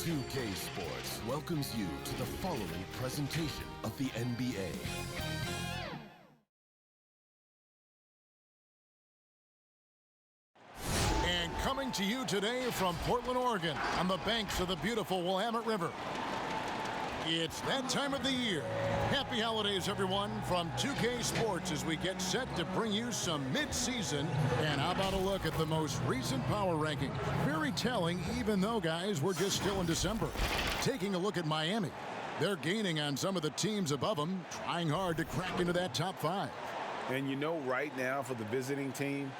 2K Sports welcomes you to the following presentation of the NBA. And coming to you today from Portland, Oregon, on the banks of the beautiful Willamette River. It's that time of the year. Happy holidays, everyone, from 2K Sports as we get set to bring you some mid-season. And how about a look at the most recent power ranking? Very telling, even though, guys, we're just still in December. Taking a look at Miami. They're gaining on some of the teams above them, trying hard to crack into that top 5. And you know, right now for the visiting team,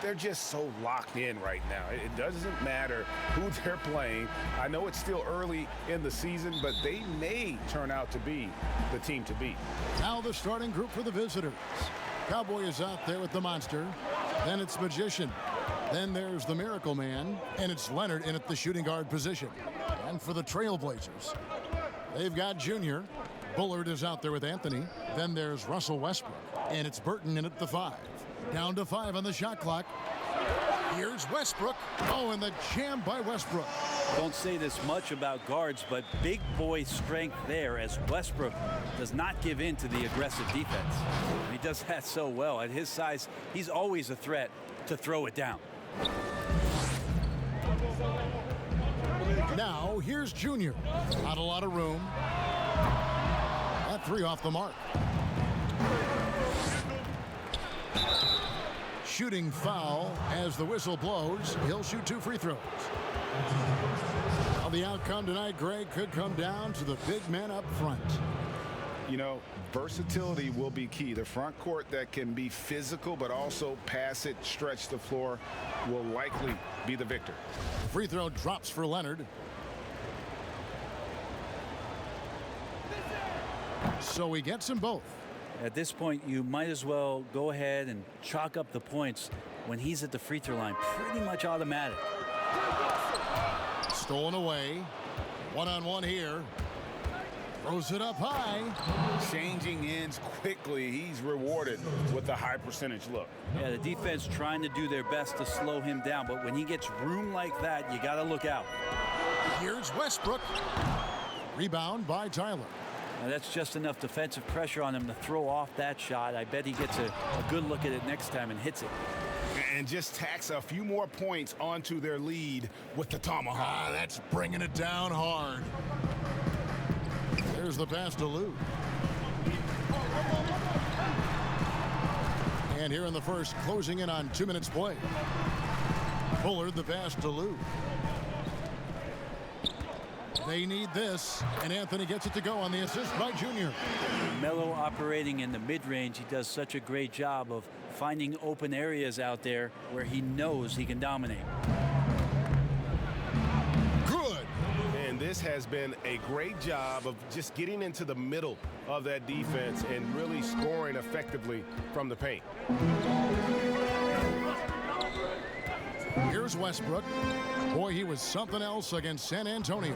they're just so locked in right now. It doesn't matter who they're playing. I know it's still early in the season, but they may turn out to be the team to beat. Now the starting group for the visitors. Cowboy is out there with the monster. Then it's Magician. Then there's the Miracle Man. And it's Leonard in at the shooting guard position. And for the Trailblazers, they've got Junior. Bullard is out there with Anthony. Then there's Russell Westbrook. And it's Burton in at the 5. Down to 5 on the shot clock. Here's Westbrook. Oh, and the jam by Westbrook. Don't say this much about guards, but big boy strength there as Westbrook does not give in to the aggressive defense. And he does that so well. At his size, he's always a threat to throw it down. Now, here's Junior. Not a lot of room. That 3 off the mark. Shooting foul as the whistle blows. He'll shoot 2 free throws. Well, the outcome tonight, Greg, could come down to the big men up front. You know, versatility will be key. The front court that can be physical but also pass it, stretch the floor will likely be the victor. The free throw drops for Leonard. So he gets them both. At this point, you might as well go ahead and chalk up the points when he's at the free throw line. Pretty much automatic. Stolen away. One-on-one here. Throws it up high. Changing ends quickly. He's rewarded with a high percentage look. Yeah, the defense trying to do their best to slow him down, but when he gets room like that, you got to look out. Here's Westbrook. Rebound by Tyler. Now that's just enough defensive pressure on him to throw off that shot. I bet he gets a good look at it next time and hits it. And just tacks a few more points onto their lead with the tomahawk. That's bringing it down hard. There's the pass to Lou. And here in the first, closing in on 2 minutes play. Bullard, the pass to Lou. They need this, and Anthony gets it to go on the assist by Junior. Melo operating in the mid-range. He does such a great job of finding open areas out there where he knows he can dominate. Good. And this has been a great job of just getting into the middle of that defense and really scoring effectively from the paint. Here's Westbrook. Boy, he was something else against San Antonio.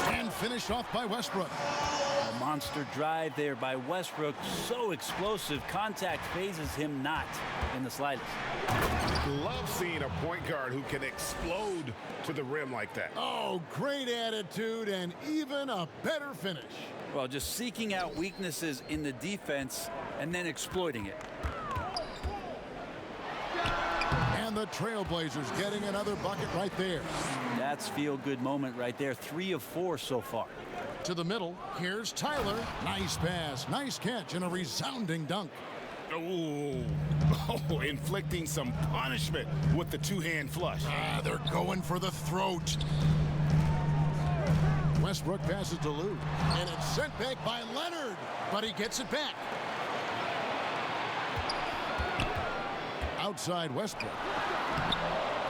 And finished off by Westbrook. A monster drive there by Westbrook. So explosive. Contact phases him not in the slightest. Love seeing a point guard who can explode to the rim like that. Oh, great attitude and even a better finish. Well, just seeking out weaknesses in the defense and then exploiting it. And the Trailblazers getting another bucket right there. That's feel-good moment right there. 3 of 4 so far. To the middle, here's Tyler. Nice pass, nice catch, and a resounding dunk. Oh, inflicting some punishment with the 2-hand flush. They're going for the throat. Westbrook passes to Lou. And it's sent back by Leonard, but he gets it back. Outside Westbrook.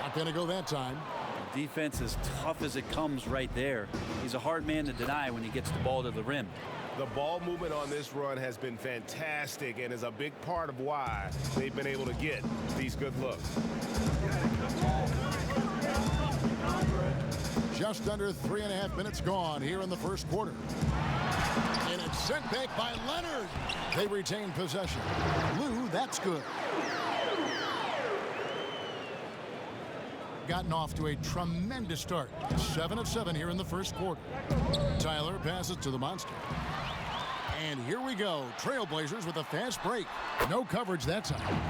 Not going to go that time. The defense is tough as it comes right there. He's a hard man to deny when he gets the ball to the rim. The ball movement on this run has been fantastic and is a big part of why they've been able to get these good looks. Just under 3.5 minutes gone here in the first quarter. And it's sent back by Leonard. They retain possession. Lou, that's good. gotten off to a tremendous start. 7 of 7 here in the first quarter. Tyler passes to the monster. And here we go. Trailblazers with a fast break. No coverage that time.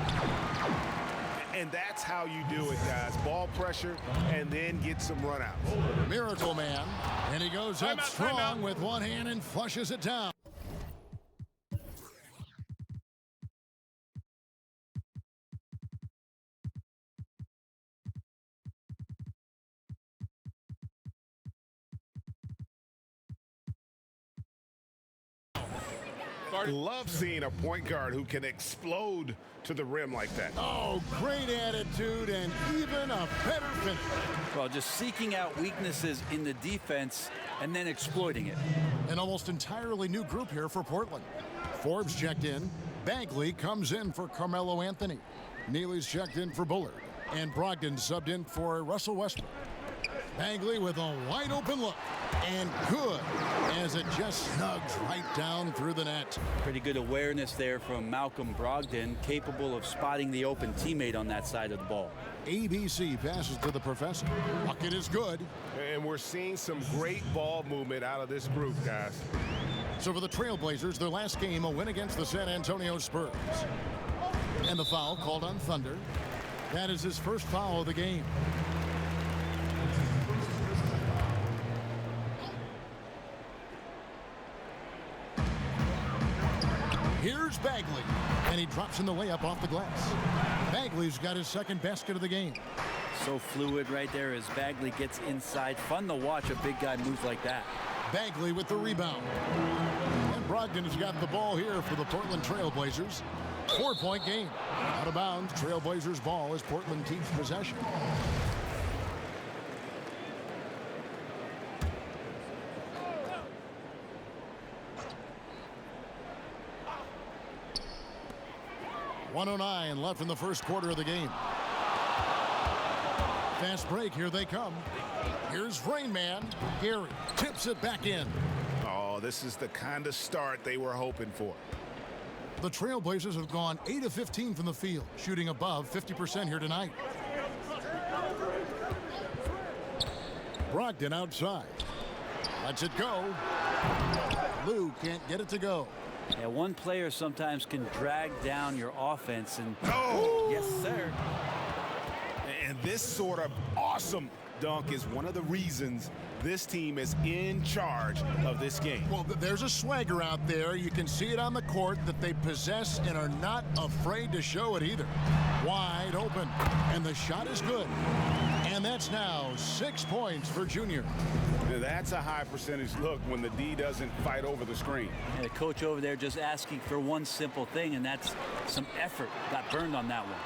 And that's how you do it, guys. Ball pressure and then get some runouts. Miracle Man. And he goes up strong with one hand and flushes it down. Love seeing a point guard who can explode to the rim like that. Oh, great attitude and even a better finish. Well, just seeking out weaknesses in the defense and then exploiting it. An almost entirely new group here for Portland. Forbes checked in. Bagley comes in for Carmelo Anthony. Neely's checked in for Bullard. And Brogdon subbed in for Russell Westbrook. Bagley with a wide open look. And good, as it just snugs right down through the net. Pretty good awareness there from Malcolm Brogdon, capable of spotting the open teammate on that side of the ball. ABC passes to the professor. Bucket is good. And we're seeing some great ball movement out of this group, guys. So for the Trailblazers, their last game, a win against the San Antonio Spurs. And the foul called on Thunder. That is his first foul of the game. Here's Bagley, and he drops in the layup off the glass. Bagley's got his second basket of the game. So fluid right there as Bagley gets inside. Fun to watch a big guy move like that. Bagley with the rebound. And Brogdon has got the ball here for the Portland Trailblazers. 4-point game. Out of bounds, Trailblazers ball as Portland keeps possession. .109 left in the first quarter of the game. Fast break, here they come. Here's Rain Man. Gary tips it back in. Oh, this is the kind of start they were hoping for. The Trailblazers have gone 8 of 15 from the field, shooting above 50% here tonight. Brogdon outside. Lets it go. Lou can't get it to go. Yeah, one player sometimes can drag down your offense. And Oh! yes, sir. And this sort of awesome dunk is one of the reasons this team is in charge of this game. Well, there's a swagger out there. You can see it on the court that they possess and are not afraid to show it either. Wide open, and the shot is good. And that's now 6 points for Junior. That's a high percentage look when the D doesn't fight over the screen. And the coach over there just asking for one simple thing, and that's some effort. Got burned on that one.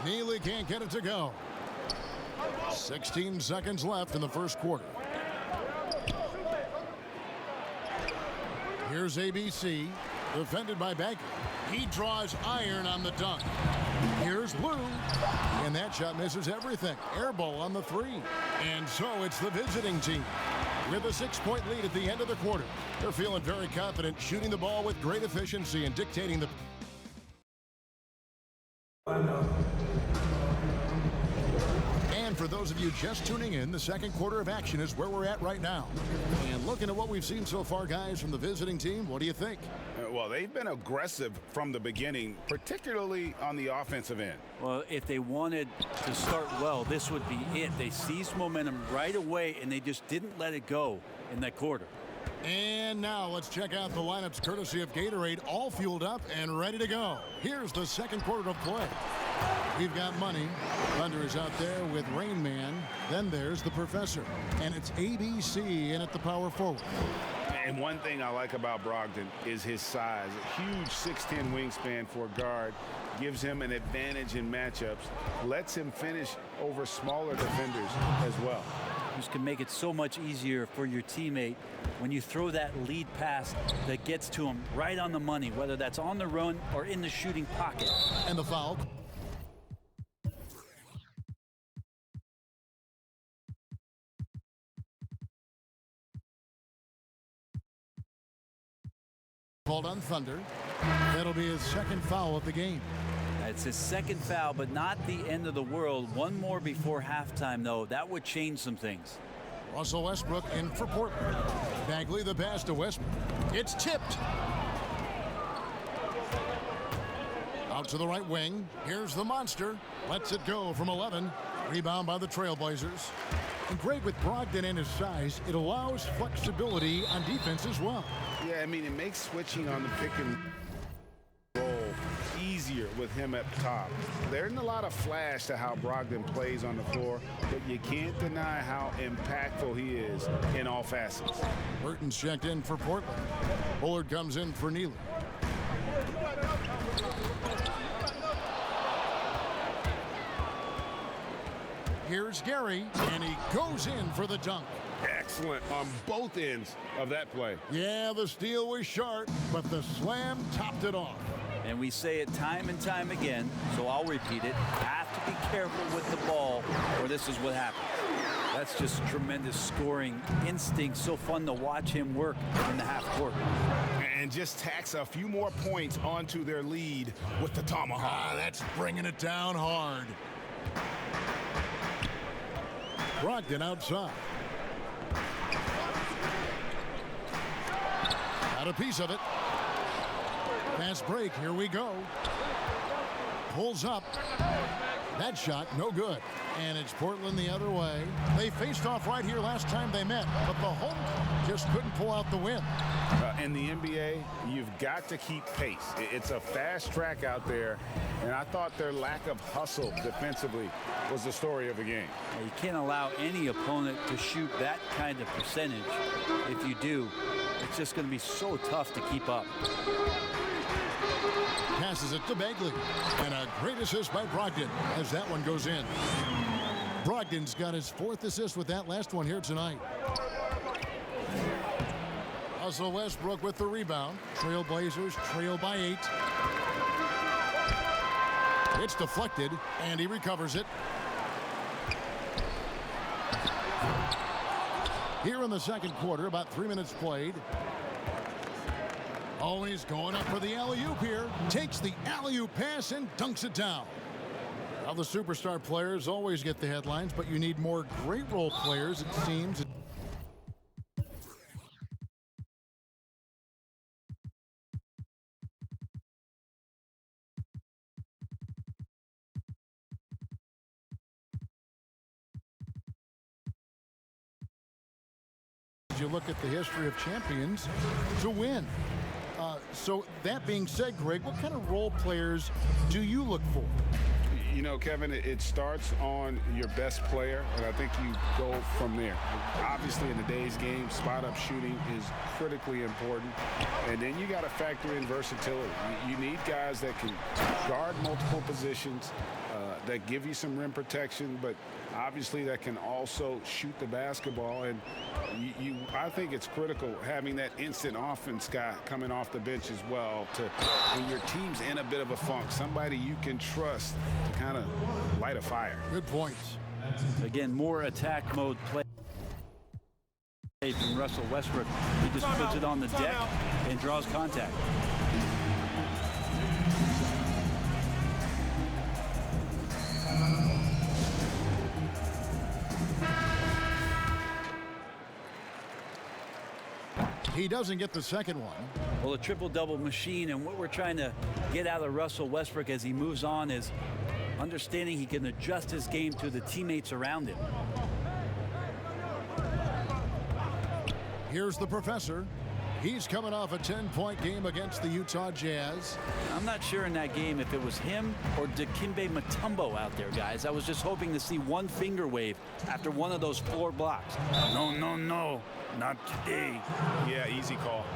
Neely can't get it to go. 16 seconds left in the first quarter. Here's ABC, defended by Bagley. He draws iron on the dunk. Here's Lou, and that shot misses everything. Air ball on the three. And so it's the visiting team with a 6-point lead at the end of the quarter. They're feeling very confident, shooting the ball with great efficiency and dictating the... And for those of you just tuning in, the second quarter of action is where we're at right now. And looking at what we've seen so far, guys, from the visiting team, what do you think? Well, they've been aggressive from the beginning, particularly on the offensive end. Well, if they wanted to start well, this would be it. They seized momentum right away, and they just didn't let it go in that quarter. And now let's check out the lineups courtesy of Gatorade, all fueled up and ready to go. Here's the second quarter of play. We've got Money. Thunder is out there with Rain Man. Then there's the Professor. And it's ABC in at the power forward. And one thing I like about Brogdon is his size. A huge 6'10" wingspan for a guard. Gives him an advantage in matchups. Lets him finish over smaller defenders as well. This can make it so much easier for your teammate when you throw that lead pass that gets to him right on the money, whether that's on the run or in the shooting pocket. And the foul. Called on Thunder. That'll be his second foul of the game. It's his second foul, but not the end of the world. One more before halftime, though. That would change some things. Russell Westbrook in for Portland. Bagley the pass to Westbrook. It's tipped. Out to the right wing. Here's the monster. Lets it go from 11. Rebound by the Trailblazers. And Greg, with Brogdon and his size, it allows flexibility on defense as well. Yeah, I mean, it makes switching on the pick and roll easier with him at the top. There isn't a lot of flash to how Brogdon plays on the floor, but you can't deny how impactful he is in all facets. Burton's checked in for Portland. Bullard comes in for Neely. Here's Gary, and he goes in for the dunk. Excellent on both ends of that play. Yeah, the steal was sharp, but the slam topped it off. And we say it time and time again, so I'll repeat it. Have to be careful with the ball, or this is what happens. That's just tremendous scoring instinct. So fun to watch him work in the half court. And just tacks a few more points onto their lead with the tomahawk. That's bringing it down hard. Brogdon outside. Got a piece of it. Fast break. Here we go. Pulls up. That shot, no good. And it's Portland the other way. They faced off right here last time they met, but the home just couldn't pull out the win. In the NBA, you've got to keep pace. It's a fast track out there, and I thought their lack of hustle defensively was the story of the game. You can't allow any opponent to shoot that kind of percentage. If you do, it's just going to be so tough to keep up. Passes it to Bagley. And a great assist by Brogdon as that one goes in. Brogdon's got his 4th assist with that last one here tonight. Russell Westbrook with the rebound. Trailblazers trail by 8. It's deflected, and he recovers it. Here in the second quarter, about 3 minutes played. Oh, he's going up for the alley-oop here. Takes the alley-oop pass and dunks it down. Now, the superstar players always get the headlines, but you need more great role players, it seems. You look at the history of champions to win. So that being said, Greg, what kind of role players do you look for? You know, Kevin, it starts on your best player, and I think you go from there. Obviously, in today's game, spot-up shooting is critically important, and then you got to factor in versatility. You need guys that can guard multiple positions, that give you some rim protection, but obviously that can also shoot the basketball. And I think it's critical having that instant offense guy coming off the bench as well, to when your team's in a bit of a funk, somebody you can trust to kind of light a fire. Good points. Again, more attack mode play from Russell Westbrook. He just puts it on the deck and draws contact. He doesn't get the second one. Well, a triple-double machine, and what we're trying to get out of Russell Westbrook as he moves on is understanding he can adjust his game to the teammates around him. Here's the professor. He's coming off a 10-point game against the Utah Jazz. I'm not sure in that game if it was him or Dikembe Mutombo out there, guys. I was just hoping to see one finger wave after one of those 4 blocks. No, no, no, not today. Yeah, easy call.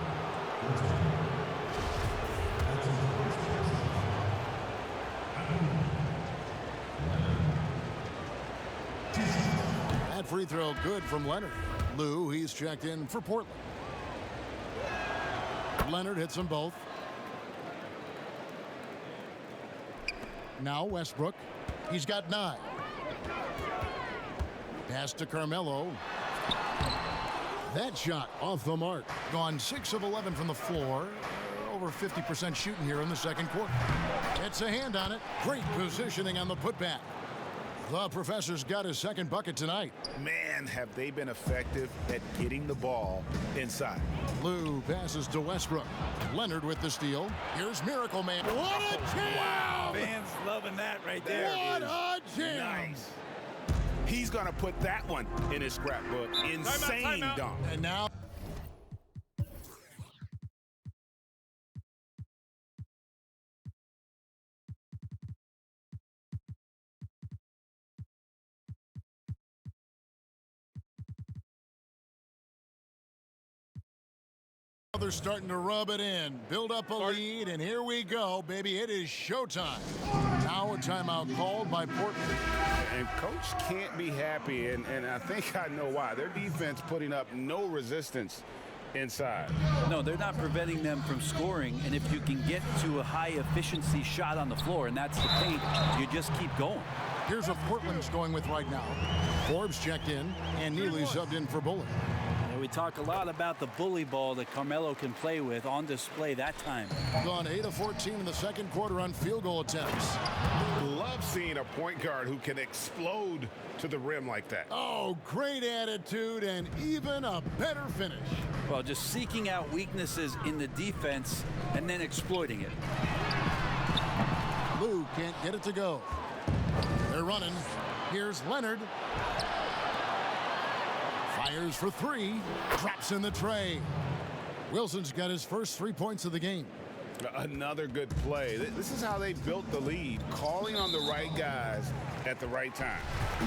That free throw good from Leonard. Lou, he's checked in for Portland. Leonard hits them both. Now Westbrook. He's got 9. Pass to Carmelo. That shot off the mark. Gone 6 of 11 from the floor. over 50% shooting here in the second quarter. It's a hand on it. Great positioning on the putback. The professor's got his second bucket tonight. Man, have they been effective at getting the ball inside. Lou passes to Westbrook. Leonard with the steal. Here's Miracle Man. What a jam! Wow. Fans loving that right there. What a jam! Nice. He's going to put that one in his scrapbook. Insane dunk. And now they're starting to rub it in, build up a lead, and here we go, baby. It is showtime. Now a timeout called by Portland. And coach can't be happy, and I think I know why. Their defense putting up no resistance inside. No, they're not preventing them from scoring, and if you can get to a high-efficiency shot on the floor, and that's the paint, you just keep going. Here's what Portland's going with right now. Forbes checked in, and Neely subbed in for Bullock. And we talk a lot about the bully ball that Carmelo can play with on display that time. Gone 8 of 14 in the second quarter on field goal attempts. Love seeing a point guard who can explode to the rim like that. Oh, great attitude and even a better finish. Well, just seeking out weaknesses in the defense and then exploiting it. Lou can't get it to go. They're running. Here's Leonard. Fires for three. Drops in the tray. Wilson's got his first 3 points of the game. Another good play. This is how they built the lead, calling on the right guys at the right time.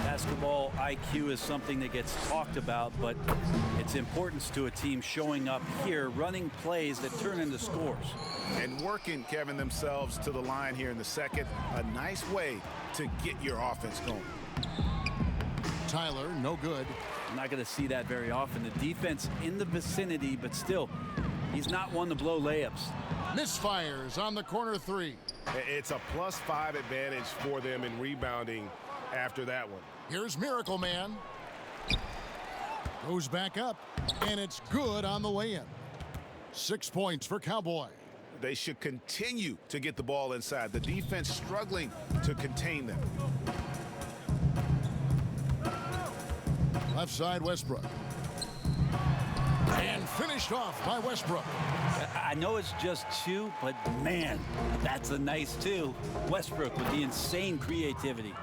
Basketball IQ is something that gets talked about, but its importance to a team showing up here, running plays that turn into scores. And working, Kevin, themselves to the line here in the second. A nice way to get your offense going. Tyler, no good. I'm not going to see that very often. The defense in the vicinity, but still, he's not one to blow layups. Misfires on the corner three. It's a +5 advantage for them in rebounding after that one. Here's Miracle Man. Goes back up, and it's good on the way in. 6 points for Cowboy. They should continue to get the ball inside. The defense struggling to contain them. Left side, Westbrook. And finished off by Westbrook. I know it's just two, but man, that's a nice two. Westbrook with the insane creativity.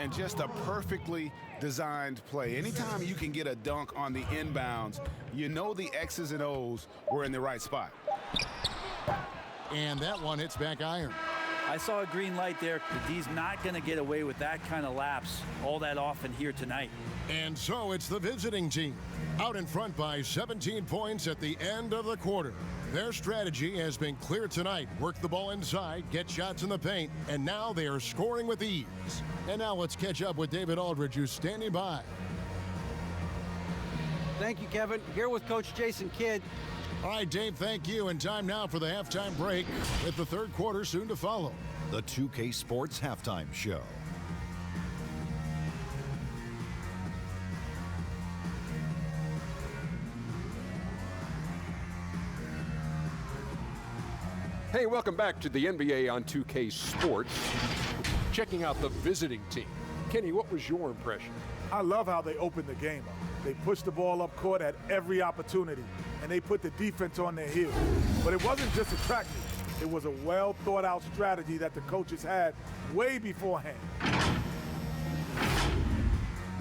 And just a perfectly designed play. Anytime you can get a dunk on the inbounds, you know the X's and O's were in the right spot. And that one hits back iron. I saw a green light there. The D's not going to get away with that kind of lapse all that often here tonight. And so it's the visiting team, out in front by 17 points at the end of the quarter. Their strategy has been clear tonight. Work the ball inside, get shots in the paint, and now they are scoring with ease. And now let's catch up with David Aldridge, who's standing by. Thank you, Kevin. Here with Coach Jason Kidd. All right, Dave, thank you. And time now for the halftime break, with the third quarter soon to follow. The 2K Sports Halftime Show. Hey, welcome back to the NBA on 2K Sports. Checking out the visiting team. Kenny, what was your impression? I love how they opened the game up. They pushed the ball up court at every opportunity, and they put the defense on their heels. But it wasn't just a track meet. It was a well-thought-out strategy that the coaches had way beforehand.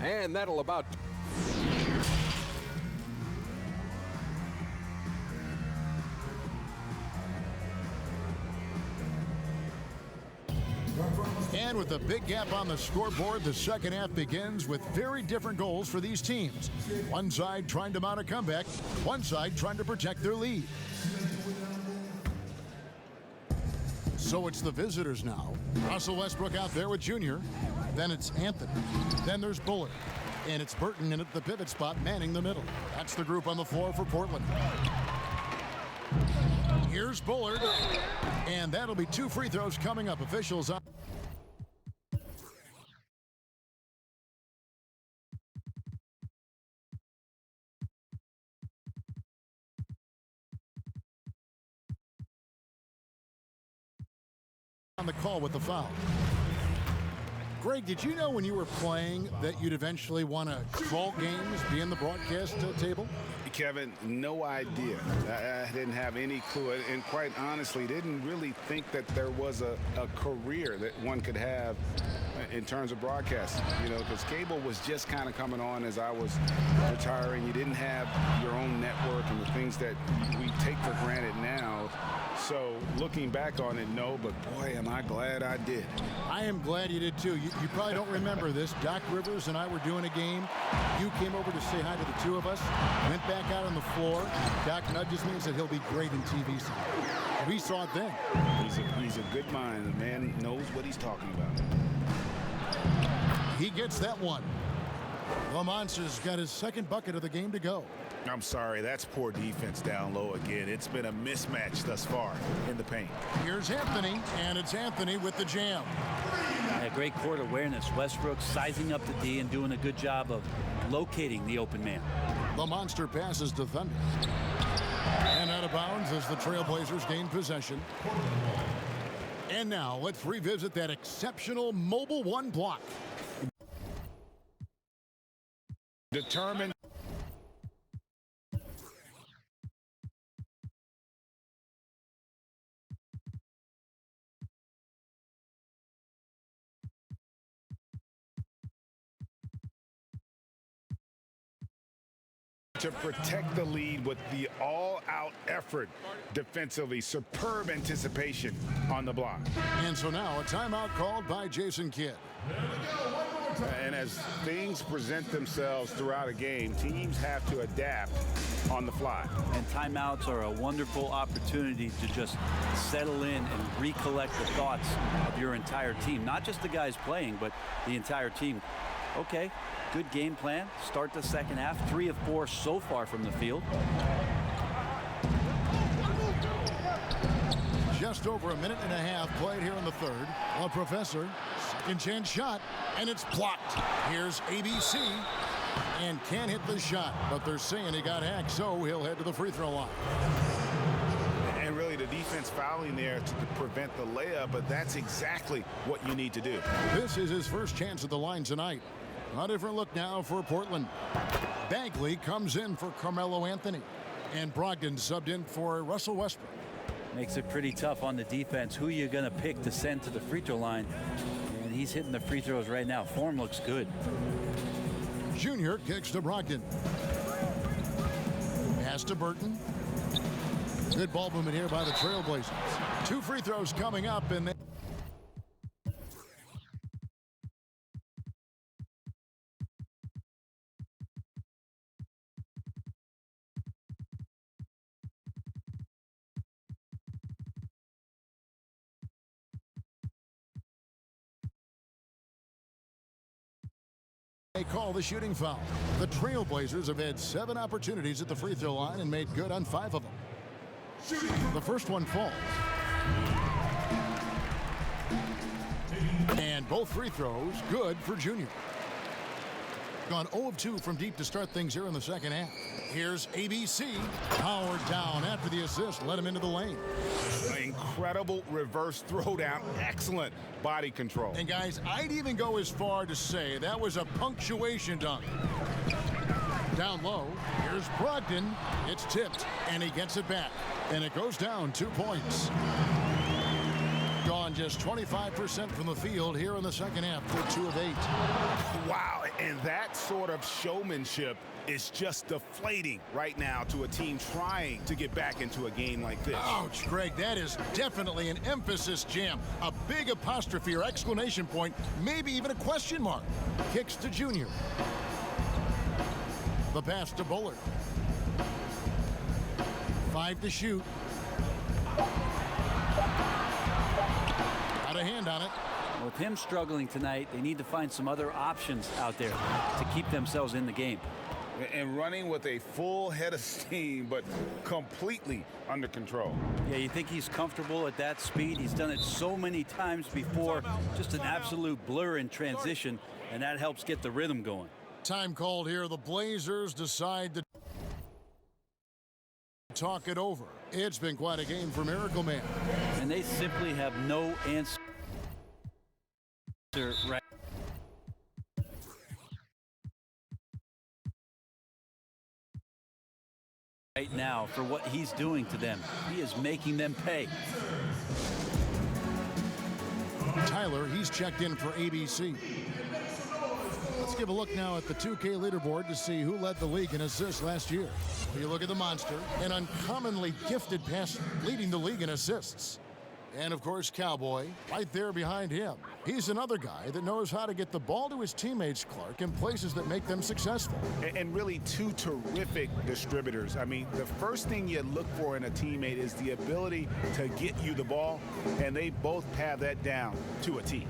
And that'll about... And with a big gap on the scoreboard, the second half begins with very different goals for these teams. One side trying to mount a comeback, one side trying to protect their lead. So it's the visitors now. Russell Westbrook out there with Junior. Then it's Anthony. Then there's Bullard. And it's Burton in at the pivot spot, manning the middle. That's the group on the floor for Portland. Here's Bullard. And that'll be 2 free throws coming up. Officials on. on the call with the foul. Greg, did you know when you were playing that you'd eventually want to call games, be in the broadcast table? Kevin, no idea. I didn't have any clue, and quite honestly, didn't really think that there was a career that one could have in terms of broadcasting. You know, because cable was just kind of coming on as I was retiring. You didn't have your own network and the things that we take for granted now. So looking back on it, no, but boy, am I glad I did. I am glad you did too. You probably don't remember this. Doc Rivers and I were doing a game. You came over to say hi to the two of us, went back out on the floor. Doc nudges me and said he'll be great in TV someday. We saw it then. He's a good mind. The man knows what he's talking about. He gets that one. The Monster's got his second bucket of the game to go. I'm sorry, that's poor defense down low again. It's been a mismatch thus far in the paint. Here's Anthony, and it's Anthony with the jam. Yeah, great court awareness. Westbrook sizing up the D and doing a good job of locating the open man. The Monster passes to Thunder. And out of bounds as the Trailblazers gain possession. And now let's revisit that exceptional mobile one block. Determined. To protect the lead with the all-out effort defensively. Superb anticipation on the block. And so now a timeout called by Jason Kidd. And as things present themselves throughout a game, teams have to adapt on the fly. And timeouts are a wonderful opportunity to just settle in and recollect the thoughts of your entire team. Not just the guys playing, but the entire team. Okay, good game plan. Start the second half. 3 of 4 so far from the field. Just over a minute and a half played here in the third. A Professor, second chance shot, and it's blocked. Here's ABC, and can't hit the shot, but they're saying he got hacked, so he'll head to the free throw line. And really the defense fouling there to prevent the layup, but that's exactly what you need to do. This is his first chance at the line tonight. A different look now for Portland. Bagley comes in for Carmelo Anthony, and Brogdon subbed in for Russell Westbrook. Makes it pretty tough on the defense. Who are you going to pick to send to the free throw line? And he's hitting the free throws right now. Form looks good. Junior kicks to Brogdon. Pass to Burton. Good ball movement here by the Trailblazers. 2 free throws coming up, and they call the shooting foul. The Trailblazers have had 7 opportunities at the free throw line and made good on 5 of them. The first one falls. And both free throws good for Junior. Gone 0 of 2 from deep to start things here in the second half. Here's ABC. Powered down after the assist. Let him into the lane. Incredible reverse throwdown. Excellent body control. And guys, I'd even go as far to say that was a punctuation dunk. Down low, here's Brogdon. It's tipped, and he gets it back. And it goes down 2 points. Gone just 25% from the field here in the second half for 2 of 8. Wow, and that sort of showmanship is just deflating right now to a team trying to get back into a game like this. Ouch, Greg, that is definitely an emphasis jam. A big apostrophe or exclamation point, maybe even a question mark. Kicks to Junior. The pass to Bullard. 5 to shoot. Got a hand on it. With him struggling tonight, they need to find some other options out there to keep themselves in the game. And running with a full head of steam, but completely under control. Yeah, you think he's comfortable at that speed? He's done it so many times before. Just an absolute blur in transition, and that helps get the rhythm going. Time called here. The Blazers decide to talk it over. It's been quite a game for Miracle Man. And they simply have no answer. Right. Right now for what he's doing to them. He is making them pay. Tyler, he's checked in for ABC. Let's give a look now at the 2K leaderboard to see who led the league in assists last year. You look at the monster, an uncommonly gifted passer, leading the league in assists. And, of course, Cowboy, right there behind him. He's another guy that knows how to get the ball to his teammates, Clark, in places that make them successful. And really two terrific distributors. I mean, the first thing you look for in a teammate is the ability to get you the ball, and they both have that down to a T.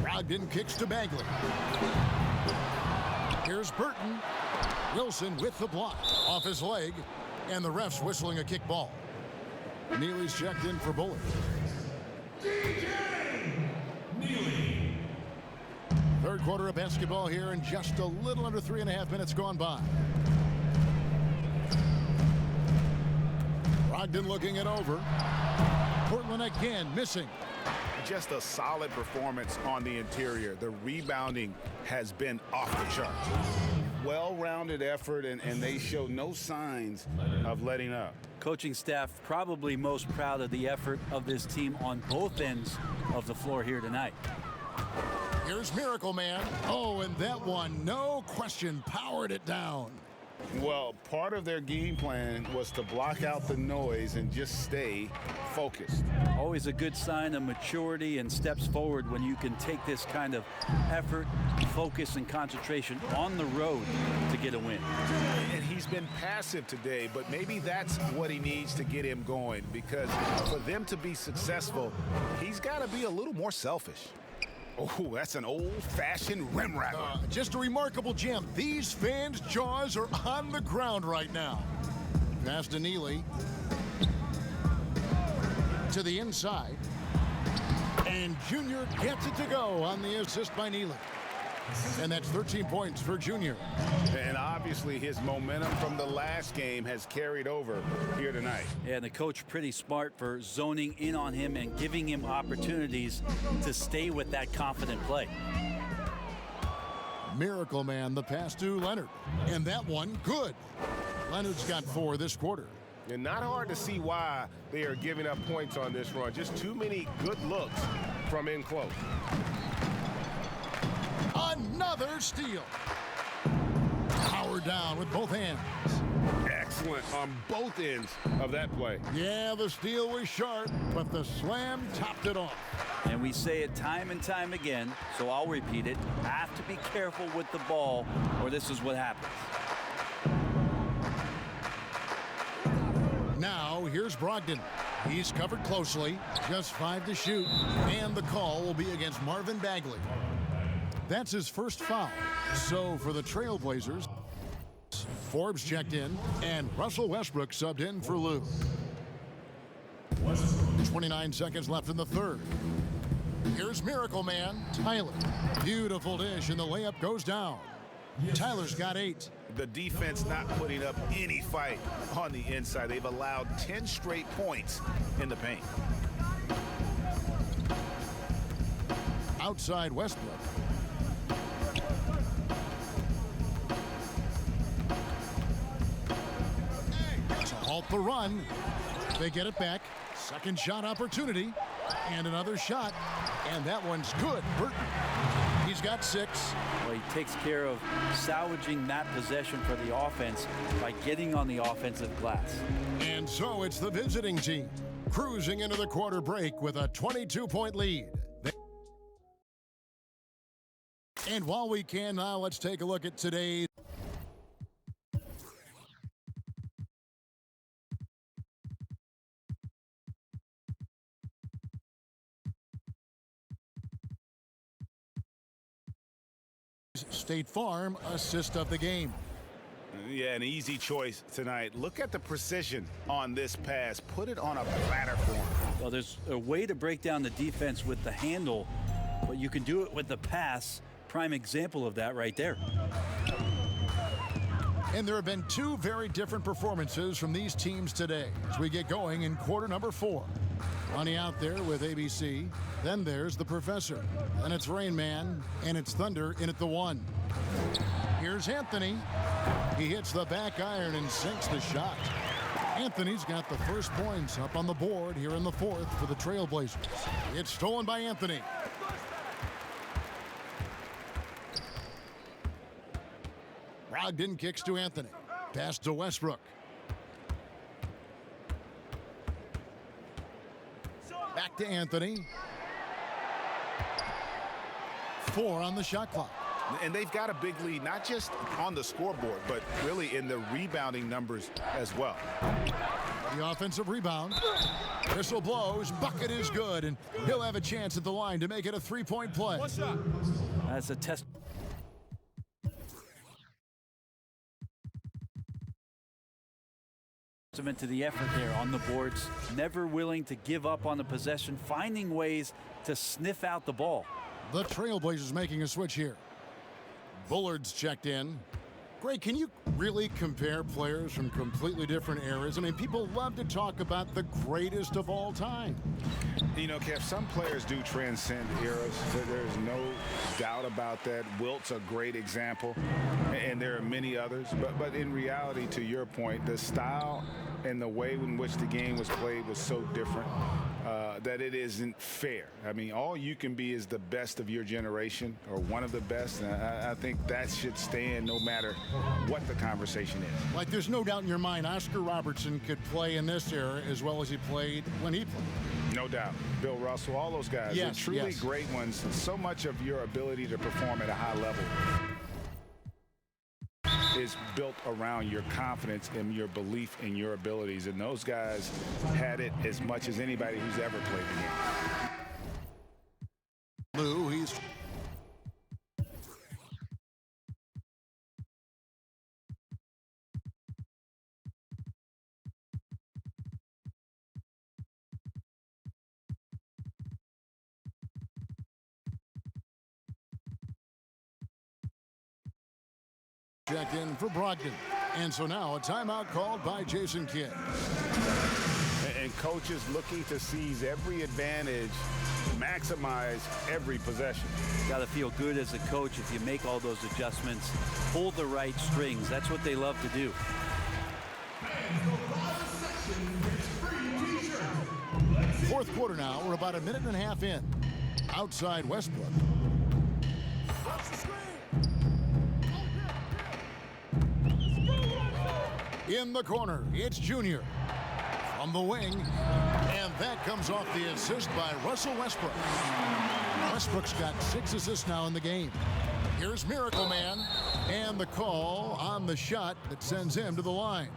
Brogdon kicks to Bagley. Here's Burton. Wilson with the block. Off his leg, and the ref's whistling a kick ball. Neely's checked in for Bullard. Third quarter of basketball here, and just a little under 3.5 minutes gone by. Brogdon looking it over. Portland again missing. Just a solid performance on the interior. The rebounding has been off the charts. Well-rounded effort, and they show no signs of letting up. Coaching staff probably most proud of the effort of this team on both ends of the floor here tonight. Here's Miracle Man. Oh, and that one, no question, powered it down. Well, part of their game plan was to block out the noise and just stay focused. Always a good sign of maturity and steps forward when you can take this kind of effort, focus, and concentration on the road to get a win. And he's been passive today, but maybe that's what he needs to get him going, because for them to be successful, he's got to be a little more selfish. Oh, that's an old-fashioned rim wrapper. Just a remarkable gem. These fans' jaws are on the ground right now. Pass to Neely. To the inside. And Junior gets it to go on the assist by Neely. And that's 13 points for Junior. And obviously his momentum from the last game has carried over here tonight. Yeah, and the coach pretty smart for zoning in on him and giving him opportunities to stay with that confident play. Miracle Man, the pass to Leonard. And that one, good. Leonard's got 4 this quarter. And not hard to see why they are giving up points on this run. Just too many good looks from in close. Another steal. Power down with both hands. Excellent on both ends of that play. Yeah, the steal was sharp, but the slam topped it off. And we say it time and time again, so I'll repeat it. Have to be careful with the ball, or this is what happens. Now, here's Brogdon. He's covered closely. Just 5 to shoot. And the call will be against Marvin Bagley. That's his first foul. So for the Trailblazers, Forbes checked in, and Russell Westbrook subbed in for Lou. 29 seconds left in the third. Here's Miracle Man, Tyler. Beautiful dish, and the layup goes down. Tyler's got 8. The defense not putting up any fight on the inside. They've allowed 10 straight points in the paint. Outside Westbrook. To halt the run. They get it back. Second shot opportunity. And another shot. And that one's good. Burton. He's got 6. Well, he takes care of salvaging that possession for the offense by getting on the offensive glass. And so it's the visiting team cruising into the quarter break with a 22-point lead. And while we can now, let's take a look at today's State Farm assist of the game. Yeah, an easy choice tonight. Look at the precision on this pass. Put it on a platter for him. Well, there's a way to break down the defense with the handle, but you can do it with the pass. Prime example of that right there. And there have been 2 very different performances from these teams today as we get going in quarter number 4. Ronnie out there with ABC. Then there's the Professor. Then it's Rain Man, and it's Thunder in at the 1. Here's Anthony. He hits the back iron and sinks the shot. Anthony's got the first points up on the board here in the 4th for the Trailblazers. It's stolen by Anthony. Brogdon kicks to Anthony. Pass to Westbrook. Back to Anthony. 4 on the shot clock. And they've got a big lead, not just on the scoreboard, but really in the rebounding numbers as well. The offensive rebound. Whistle blows. Bucket is good, and he'll have a chance at the line to make it a 3-point play. That's a test. To the effort there on the boards, never willing to give up on the possession, finding ways to sniff out the ball. The Trailblazers making a switch here. Bullard's checked in. Greg, can you really compare players from completely different eras? I mean, people love to talk about the greatest of all time. You know, Kev, some players do transcend eras. There's no doubt about that. Wilt's a great example, and there are many others. But in reality, to your point, the style and the way in which the game was played was so different that it isn't fair. I mean, all you can be is the best of your generation or one of the best. And I think that should stand no matter what the conversation is. Like, there's no doubt in your mind Oscar Robertson could play in this era as well as he played when he played. No doubt. Bill Russell, all those guys. Yes, They're truly yes. great ones. So much of your ability to perform at a high level is built around your confidence and your belief in your abilities. And those guys had it as much as anybody who's ever played the game. Lou, he's... checked in for Brogdon. And so now a timeout called by Jason Kidd. And coaches looking to seize every advantage, maximize every possession. Got to feel good as a coach if you make all those adjustments, pull the right strings. That's what they love to do. Fourth quarter now. We're about a minute and a half in. Outside Westbrook. In the corner, it's Junior. From the wing, and that comes off the assist by Russell Westbrook. Westbrook's got 6 assists now in the game. Here's Miracle Man, and the call on the shot that sends him to the line.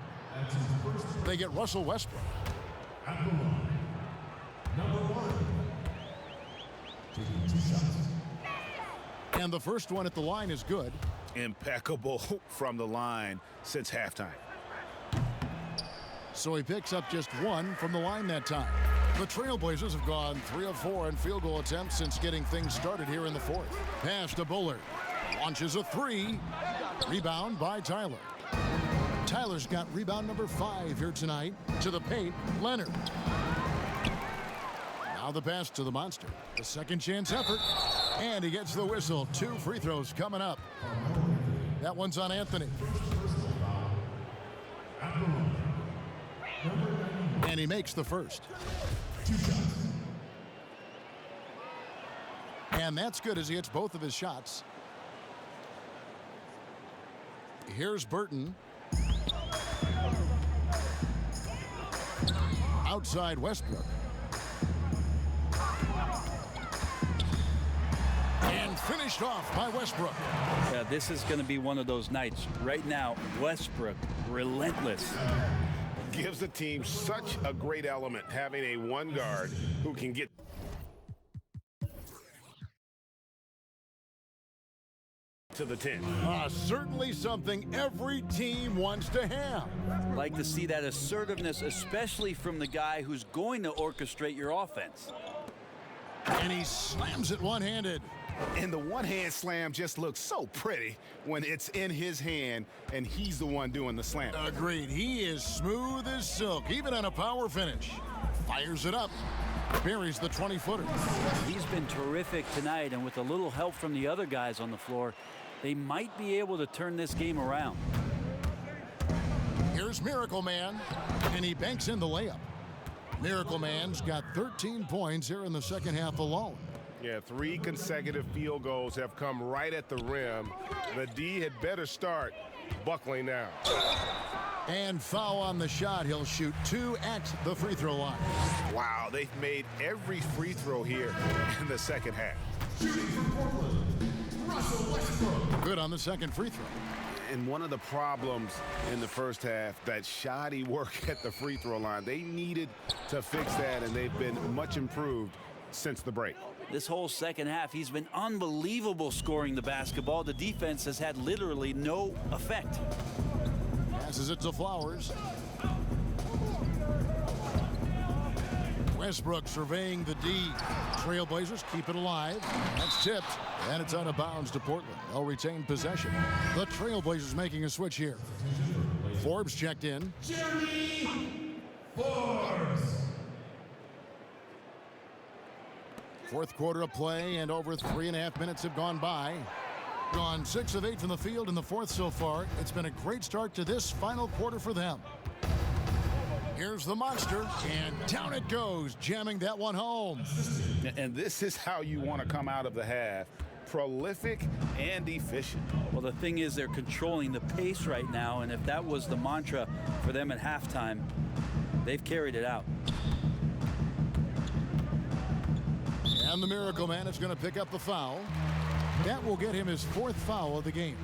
They get Russell Westbrook. And the first one at the line is good. Impeccable from the line since halftime. So he picks up just 1 from the line that time. The Trailblazers have gone 3 of 4 in field goal attempts since getting things started here in the 4th. Pass to Bullard. Launches a 3. Rebound by Tyler. Tyler's got rebound number 5 here tonight. To the paint, Leonard. Now the pass to the monster. The second chance effort. And he gets the whistle. 2 free throws coming up. That one's on Anthony. And he makes the first. And that's good as he hits both of his shots. Here's Burton. Outside Westbrook. And finished off by Westbrook. Yeah, this is going to be one of those nights. Right now, Westbrook, relentless. Gives the team such a great element, having a one guard who can get to the 10. Certainly something every team wants to have. Like to see that assertiveness, especially from the guy who's going to orchestrate your offense. And he slams it one-handed. And the one-hand slam just looks so pretty when it's in his hand and he's the one doing the slam. Agreed. He is smooth as silk, even on a power finish. Fires it up. buries the 20-footer. He's been terrific tonight, and with a little help from the other guys on the floor, they might be able to turn this game around. Here's Miracle Man, and he banks in the layup. Miracle Man's got 13 points here in the second half alone. Yeah, 3 consecutive field goals have come right at the rim. The D had better start buckling now. And foul on the shot. He'll shoot 2 at the free throw line. Wow, they've made every free throw here in the second half. Good on the second free throw. And one of the problems in the first half, that shoddy work at the free throw line. They needed to fix that, and they've been much improved since the break. This whole second half, he's been unbelievable scoring the basketball. The defense has had literally no effect. Passes it to Flowers. Westbrook surveying the D. Trailblazers keep it alive. That's tipped, and it's out of bounds to Portland. They'll retain possession. The Trailblazers making a switch here. Forbes checked in. Fourth quarter of play, and over 3.5 minutes have gone by. Gone 6 of 8 from the field in the fourth so far. It's been a great start to this final quarter for them. Here's the monster, and down it goes, jamming that one home. And this is how you want to come out of the half. Prolific and efficient. Well, the thing is, they're controlling the pace right now, and if that was the mantra for them at halftime, they've carried it out. And the Miracle Man is going to pick up the foul. That will get him his 4th foul of the game.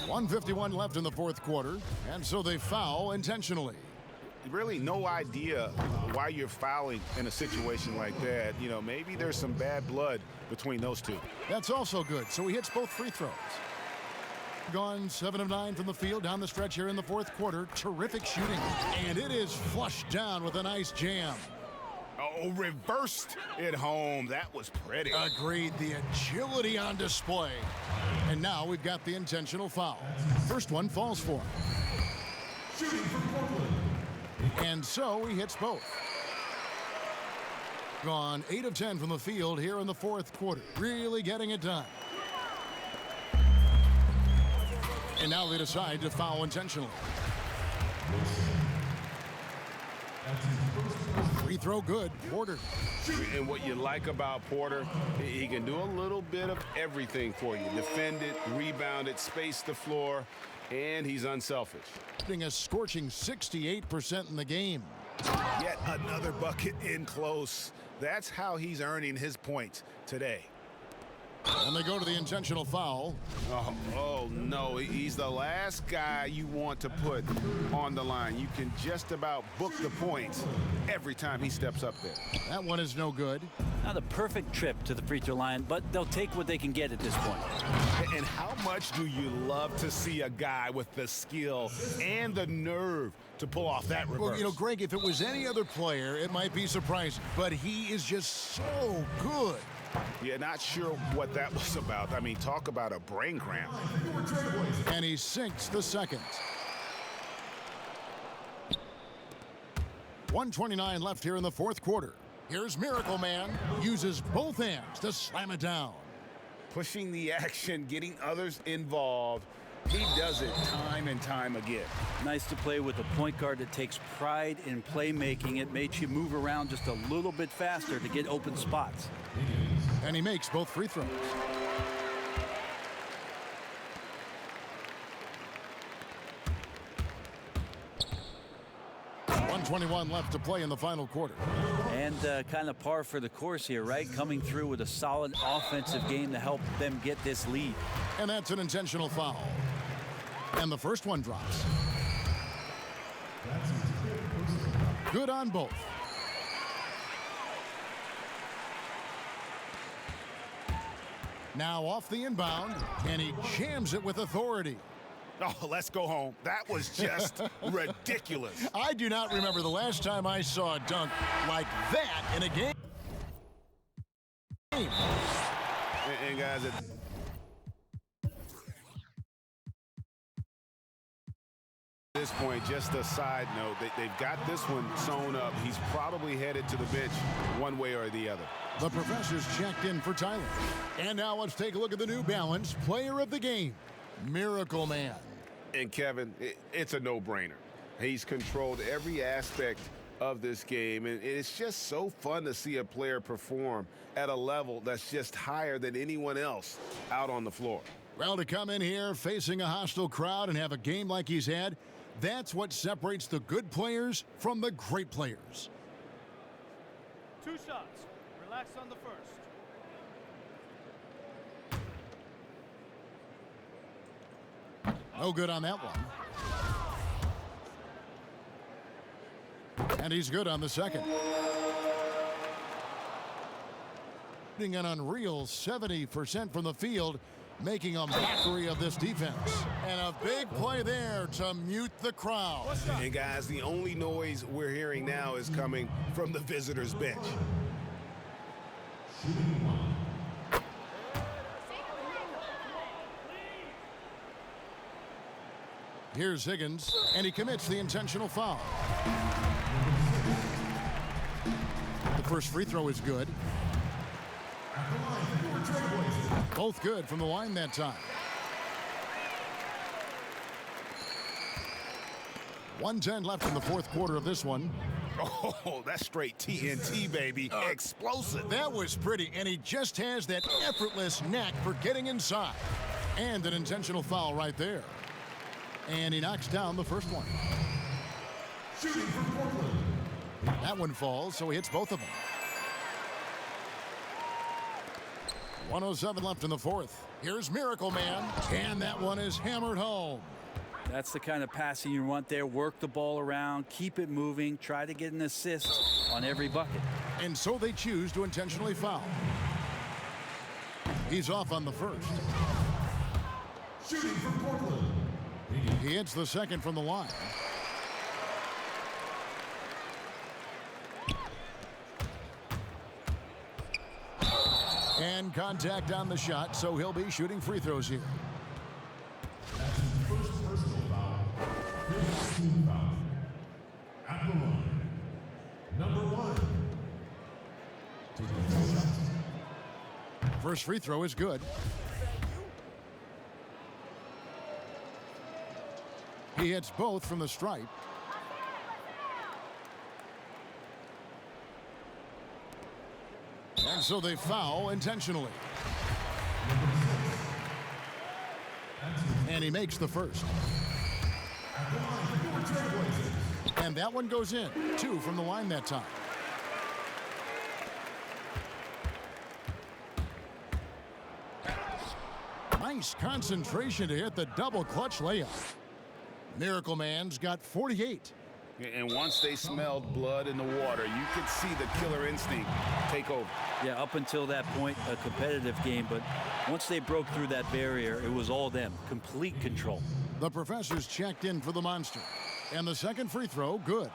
.151 left in the fourth quarter, and so they foul intentionally. Really no idea why you're fouling in a situation like that. You know, maybe there's some bad blood between those two. That's also good, so he hits both free throws. Gone 7 of 9 from the field down the stretch here in the fourth quarter. Terrific shooting, and it is flushed down with a nice jam. Oh, reversed it home. That was pretty. Agreed. The agility on display. And now we've got the intentional foul. First one falls for him. And so he hits both. Gone 8 of 10 from the field here in the fourth quarter. Really getting it done. And now they decide to foul intentionally. Free throw good. Porter. And what you like about Porter, he can do a little bit of everything for you. Defend it, rebound it, space the floor, and he's unselfish. Getting a scorching 68% in the game. Yet another bucket in close. That's how he's earning his points today. And they go to the intentional foul. Oh, no. He's the last guy you want to put on the line. You can just about book the points every time he steps up there. That one is no good. Not a perfect trip to the free throw line, but they'll take what they can get at this point. And how much do you love to see a guy with the skill and the nerve to pull off that reverse? Well, you know, Greg, if it was any other player, it might be surprising. But he is just so good. Yeah, not sure what that was about. I mean, talk about a brain cramp. And he sinks the second. 1:29 left here in the fourth quarter. Here's Miracle Man. Uses both hands to slam it down. Pushing the action, getting others involved. He does it time and time again. Nice to play with a point guard that takes pride in playmaking. It makes you move around just a little bit faster to get open spots. And he makes both free throws. .121 left to play in the final quarter. And kind of par for the course here, right? Coming through with a solid offensive game to help them get this lead. And that's an intentional foul. And the first one drops. Good on both. Now off the inbound, and he jams it with authority. Oh, let's go home. That was just ridiculous. I do not remember the last time I saw a dunk like that in a game. And guys, this point, just a side note, they've got this one sewn up. He's probably headed to the bench one way or the other. The professor's checked in for Tyler. And now let's take a look at the New Balance player of the game, Miracle Man. And Kevin, it's a no-brainer. He's controlled every aspect of this game, and it's just so fun to see a player perform at a level that's just higher than anyone else out on the floor. Well, to come in here facing a hostile crowd and have a game like he's had, that's what separates the good players from the great players. 2 shots. Relax on the first. No good on that one. And he's good on the second. Shooting an unreal 70% from the field, making a mockery of this defense. And a big play there to mute the crowd. And guys, the only noise we're hearing now is coming from the visitors' bench. Here's Higgins, and he commits the intentional foul. The first free throw is good. Both good from the line that time. 1:10 left in the fourth quarter of this one. Oh, that's straight TNT, baby. Explosive. That was pretty, and he just has that effortless knack for getting inside. And an intentional foul right there. And he knocks down the first one. Shooting for Portland. That one falls, so he hits both of them. 1:07 left in the fourth. Here's Miracle Man, and that one is hammered home. That's the kind of passing you want there. Work the ball around, keep it moving, try to get an assist on every bucket. And so they choose to intentionally foul. He's off on the first. Shooting for Portland. He hits the second from the line. And contact on the shot, so he'll be shooting free throws here. That's his first personal foul. First team foul. At the line. Number 1. First free throw is good. He hits both from the stripe. And so they foul intentionally. And he makes the first. And that one goes in. 2 from the line that time. Nice concentration to hit the double clutch layup. Miracle Man's got 48. And once they smelled blood in the water, you could see the killer instinct take over. Yeah, up until that point, a competitive game, but once they broke through that barrier, it was all them. Complete control. The professor's checked in for the Monster. And the second free throw, good.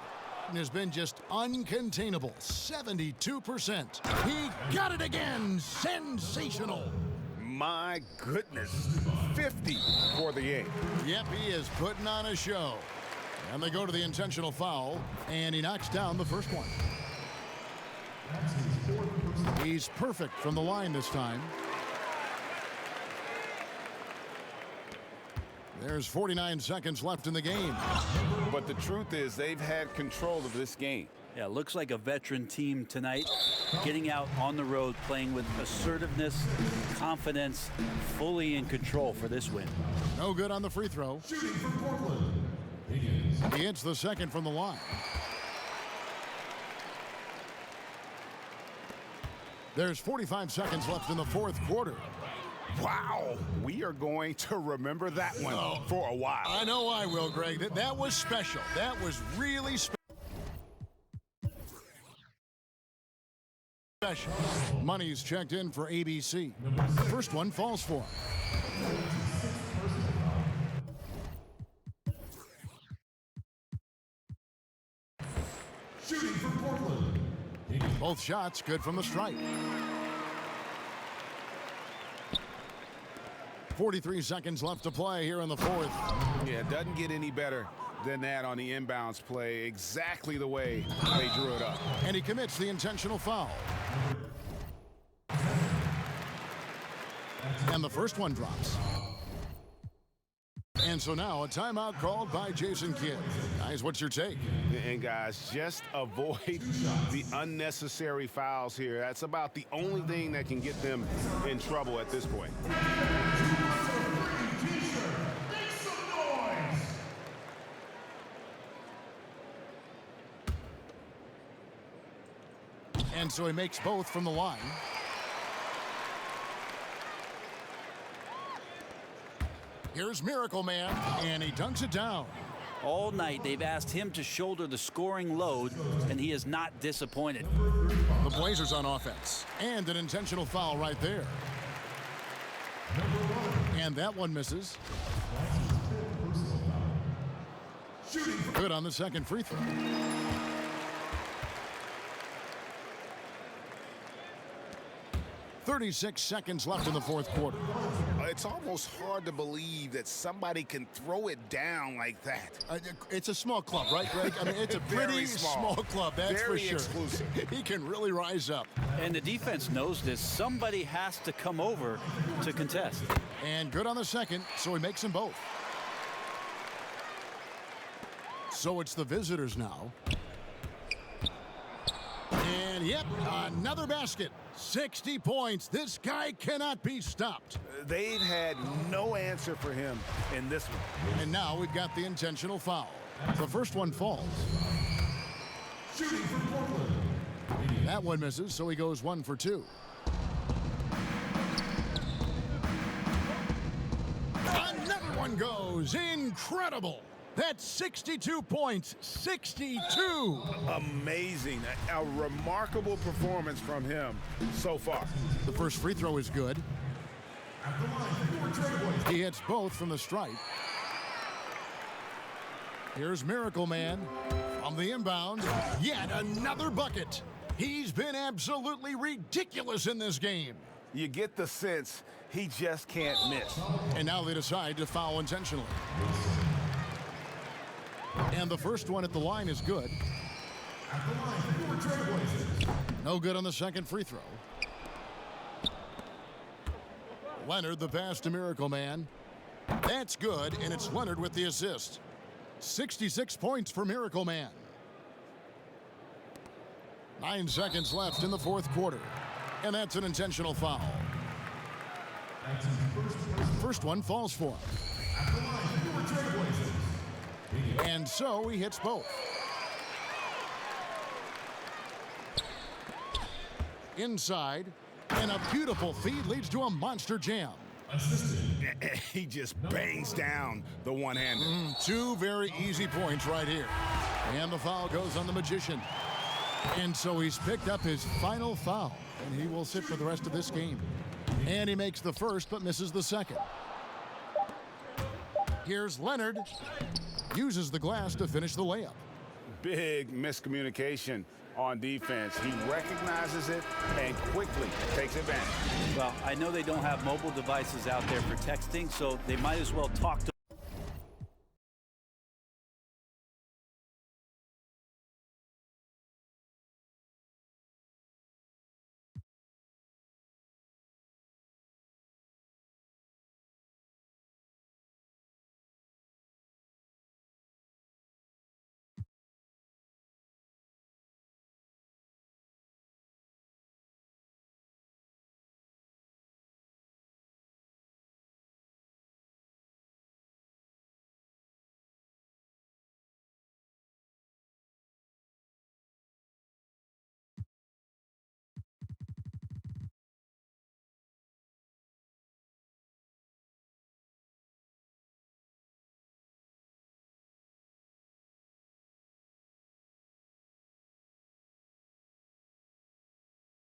And has been just uncontainable, 72%. He got it again, sensational. My goodness, 50 for the game. Yep, he is putting on a show. And they go to the intentional foul, and he knocks down the first one. He's perfect from the line this time. There's 49 seconds left in the game. But the truth is, they've had control of this game. Yeah, looks like a veteran team tonight, getting out on the road, playing with assertiveness, confidence, fully in control for this win. No good on the free throw. Shooting for Portland. He hits the second from the line. There's 45 seconds left in the fourth quarter. Wow, we are going to remember that one for a while. I know I will, Greg. That was special. That was really special. Money's checked in for ABC. First one falls for him. Shooting for Portland. Both shots good from the stripe. 43 seconds left to play here in the fourth. Yeah, it doesn't get any better than that on the inbounds play, exactly the way they drew it up. And he commits the intentional foul. And the first one drops. And so now a timeout called by Jason Kidd. Guys, what's your take? And guys, just avoid the unnecessary fouls here. That's about the only thing that can get them in trouble at this point. And so he makes both from the line. Here's Miracle Man, and he dunks it down. All night they've asked him to shoulder the scoring load, and he is not disappointed. The Blazers on offense, and an intentional foul right there. And that one misses. Good on the second free throw. "36 seconds left in the fourth quarter." It's almost hard to believe that somebody can throw it down like that. It's a small club, right, Greg? I mean, it's a pretty Very small club, that's Very for sure. exclusive. He can really rise up. And the defense knows this. Somebody has to come over to contest. And good on the second, so he makes them both. So it's the visitors now. And yep, another basket. 60 points. This guy cannot be stopped. They've had no answer for him in this one. And now we've got the intentional foul. The first one falls. Shooting for Portland. That one misses, so he goes 1 for 2. Another one goes. Incredible. That's 62 points. 62. Amazing. A remarkable performance from him so far. The first free throw is good. At the line, for Trailblazers. He hits both from the stripe. Here's Miracle Man from the inbound. Yet another bucket. He's been absolutely ridiculous in this game. You get the sense he just can't miss. And now they decide to foul intentionally. And the first one at the line is good. At the line, for Trailblazers. No good on the second free throw. Leonard the pass to Miracle Man. That's good, and it's Leonard with the assist. 66 points for Miracle Man. 9 seconds left in the fourth quarter. And that's an intentional foul. That's his First one falls for him. at the line, for Trailblazers. And so he hits both. Inside, and a beautiful feed leads to a monster jam. He just bangs down the one-hander. 2 very easy points right here. And the foul goes on the Magician. And so he's picked up his final foul, and he will sit for the rest of this game. And he makes the first, but misses the second. Here's Leonard. Uses the glass to finish the layup. Big miscommunication on defense. He recognizes it and quickly takes advantage. Well, I know they don't have mobile devices out there for texting, so they might as well talk to